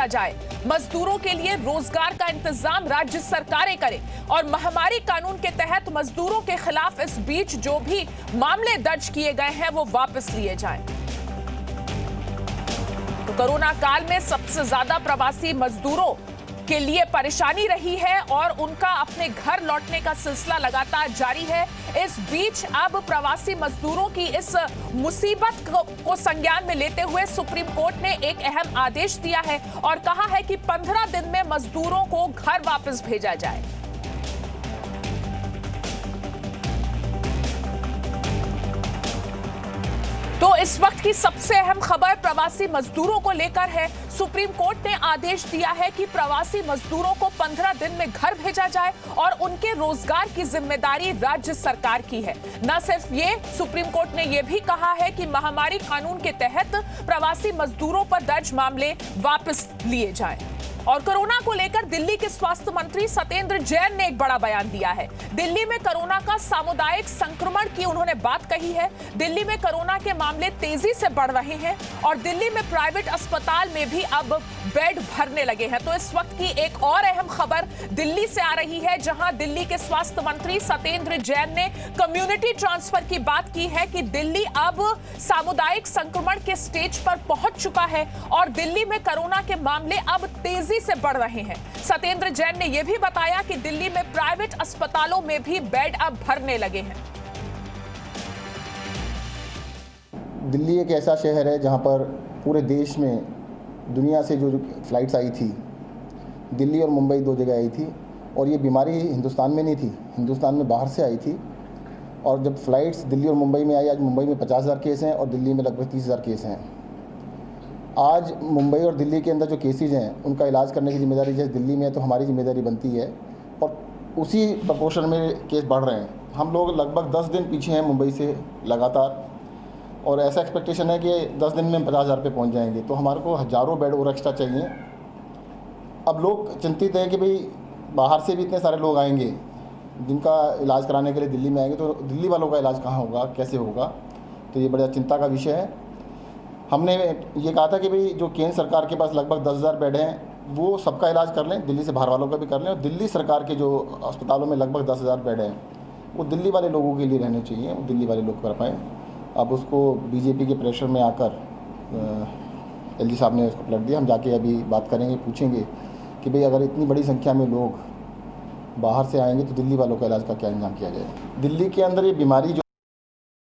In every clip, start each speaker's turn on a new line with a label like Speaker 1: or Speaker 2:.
Speaker 1: जाए, मजदूरों के लिए रोजगार का इंतजाम राज्य सरकारें करें और महामारी कानून के तहत मजदूरों के खिलाफ इस बीच जो भी मामले दर्ज किए गए हैं वो वापस लिए जाएं। तो कोरोना काल में सबसे ज्यादा प्रवासी मजदूरों के लिए परेशानी रही है और उनका अपने घर लौटने का सिलसिला लगातार जारी है। इस बीच अब प्रवासी मजदूरों की इस मुसीबत को संज्ञान में लेते हुए सुप्रीम कोर्ट ने एक अहम आदेश दिया है और कहा है कि 15 दिन में मजदूरों को घर वापस भेजा जाए। तो इस वक्त की सबसे अहम खबर प्रवासी मजदूरों को लेकर है। सुप्रीम कोर्ट ने आदेश दिया है कि प्रवासी मजदूरों को 15 दिन में घर भेजा जाए और उनके रोजगार की जिम्मेदारी राज्य सरकार की है। न सिर्फ ये, सुप्रीम कोर्ट ने यह भी कहा है कि महामारी कानून के तहत प्रवासी मजदूरों पर दर्ज मामले वापस लिए जाएं। और कोरोना को लेकर दिल्ली के स्वास्थ्य मंत्री सत्येंद्र जैन ने एक बड़ा बयान दिया है। दिल्ली में कोरोना का सामुदायिक संक्रमण की उन्होंने बात कही है। दिल्ली में कोरोना के मामले तेजी से बढ़ रहे हैं और दिल्ली में प्राइवेट अस्पताल में भी अब बेड भरने लगे हैं। तो इस वक्त की एक और अहम खबर दिल्ली से आ रही है, जहां दिल्ली के स्वास्थ्य मंत्री सत्येंद्र जैन ने कम्युनिटी ट्रांसफर की बात की है कि दिल्ली अब सामुदायिक संक्रमण के स्टेज पर पहुंच चुका है और दिल्ली में कोरोना के मामले अब तेजी से बढ़ रहे हैं। सत्येंद्र जैन ने यह भी बताया कि दिल्ली में प्राइवेट अस्पतालों में भी बेड अब भरने लगे हैं।
Speaker 2: दिल्ली एक ऐसा शहर है जहां पर पूरे देश में दुनिया से जो फ्लाइट्स आई थी, दिल्ली और मुंबई 2 जगह आई थी और ये बीमारी हिंदुस्तान में नहीं थी, हिंदुस्तान में बाहर से आई थी। और जब फ्लाइट्स दिल्ली और मुंबई में आई, आज मुंबई में 50,000 केस हैं और दिल्ली में लगभग 30,000 केस हैं। आज मुंबई और दिल्ली के अंदर जो केसेज हैं उनका इलाज करने की जिम्मेदारी जैसे दिल्ली में है तो हमारी जिम्मेदारी बनती है और उसी प्रपोर्शन में केस बढ़ रहे हैं। हम लोग लगभग 10 दिन पीछे हैं मुंबई से लगातार और ऐसा एक्सपेक्टेशन है कि 10 दिन में 50,000 पे पहुंच जाएंगे। तो हमारे को हज़ारों बेड और एक्स्ट्रा चाहिए। अब लोग चिंतित हैं कि भाई बाहर से भी इतने सारे लोग आएंगे जिनका इलाज कराने के लिए दिल्ली में आएंगे, तो दिल्ली वालों का इलाज कहाँ होगा, कैसे होगा। तो ये बड़ा चिंता का विषय है। हमने ये कहा था कि भाई जो केंद्र सरकार के पास लगभग 10,000 बेड हैं वो सबका इलाज कर लें, दिल्ली से बाहर वालों का भी कर लें और दिल्ली सरकार के जो अस्पतालों में लगभग 10,000 बेड हैं वो दिल्ली वाले लोगों के लिए रहने चाहिए, वो दिल्ली वाले लोग कर पाएँ। अब उसको बीजेपी के प्रेशर में आकर एलजी साहब ने उसको पलट दिया। हम जाके अभी बात करेंगे, पूछेंगे कि भाई अगर इतनी बड़ी संख्या में लोग बाहर से आएंगे तो दिल्ली वालों का इलाज का क्या इंतजाम किया जाए। दिल्ली के अंदर ये बीमारी जो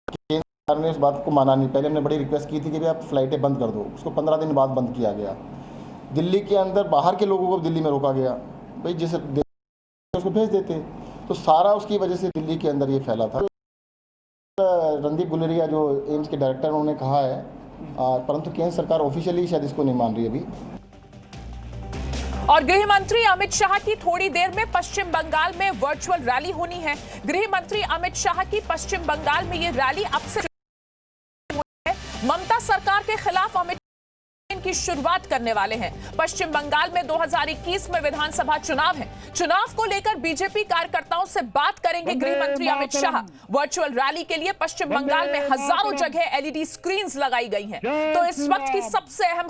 Speaker 2: सरकार ने इस बात को माना नहीं। पहले हमने बड़ी रिक्वेस्ट की थी कि भाई आप फ्लाइटें बंद कर दो, उसको 15 दिन बाद बंद किया गया। दिल्ली के अंदर बाहर के लोगों को दिल्ली में रोका गया, भाई जिसे उसको भेज देते। तो सारा उसकी वजह से दिल्ली के अंदर ये फैला था। रणदीप गुलेरिया जो एम्स के डायरेक्टर उन्होंने कहा है, परंतु केंद्र सरकार ऑफिशियली शायद इसको नहीं मान रही अभी।
Speaker 1: और गृह मंत्री अमित शाह की थोड़ी देर में पश्चिम बंगाल में वर्चुअल रैली होनी है। गृह मंत्री अमित शाह की पश्चिम बंगाल में ये रैली अब से ममता सरकार के खिलाफ अमित की शुरुआत करने वाले हैं। पश्चिम बंगाल में 2021 में विधानसभा चुनाव है। चुनाव को लेकर बीजेपी कार्यकर्ताओं से बात करेंगे गृह मंत्री अमित शाह। वर्चुअल रैली के लिए पश्चिम बंगाल में हजारों जगह एलईडी स्क्रीन्स लगाई गई हैं। तो इस वक्त की सबसे अहम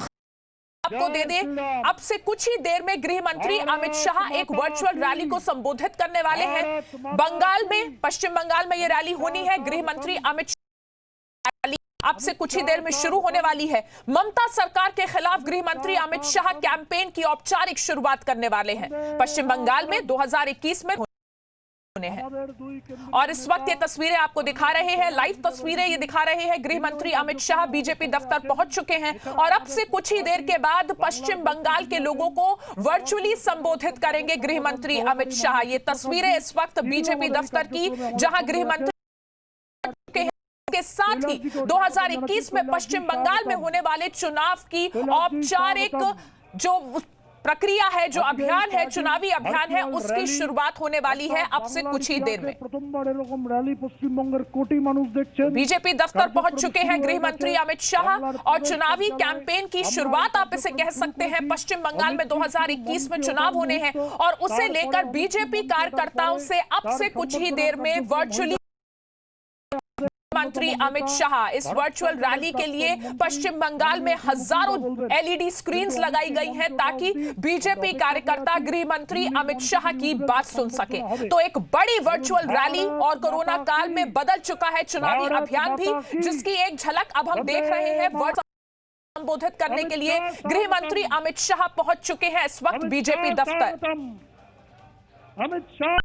Speaker 1: आपको दे दें, अब से कुछ ही देर में गृह मंत्री अमित शाह एक वर्चुअल रैली को संबोधित करने वाले हैं। बंगाल में, पश्चिम बंगाल में यह रैली होनी है। गृह मंत्री अमित शाह रैली अब से कुछ ही देर में शुरू होने वाली है। ममता सरकार के खिलाफ गृह मंत्री अमित शाह कैंपेन की औपचारिक शुरुआत करने वाले हैं। पश्चिम बंगाल में 2021 में हैं। और इस वक्त ये तस्वीरें आपको दिखा रहे हैं, लाइव तस्वीरें ये दिखा रहे हैं। गृह मंत्री अमित शाह बीजेपी दफ्तर पहुंच चुके हैं और अब से कुछ ही देर के बाद पश्चिम बंगाल के लोगों को वर्चुअली संबोधित करेंगे गृह मंत्री अमित शाह। ये तस्वीरें इस वक्त बीजेपी दफ्तर की, जहां गृह मंत्री के साथ ही 2021 में पश्चिम बंगाल में होने वाले चुनाव की औपचारिक जो प्रक्रिया है, जो अभियान है, चुनावी अभियान है, उसकी शुरुआत होने वाली है अब से कुछ ही देर में। बीजेपी दफ्तर पहुंच चुके हैं गृह मंत्री अमित शाह और चुनावी कैंपेन की शुरुआत आप इसे कह सकते हैं। पश्चिम बंगाल में 2021 में चुनाव होने हैं और उसे लेकर बीजेपी कार्यकर्ताओं से अब से कुछ ही देर में वर्चुअली मंत्री अमित शाह इस वर्चुअल रैली के लिए पश्चिम बंगाल में हजारों एलईडी स्क्रीन्स लगाई गई हैं ताकि बीजेपी कार्यकर्ता गृह मंत्री अमित शाह की बात सुन सके। तो एक बड़ी वर्चुअल रैली और कोरोना काल में बदल चुका है चुनावी अभियान भी, जिसकी एक झलक अब हम देख रहे हैं। संबोधित करने के लिए गृह मंत्री अमित शाह पहुंच चुके हैं इस वक्त बीजेपी दफ्तर।
Speaker 3: अमित शाह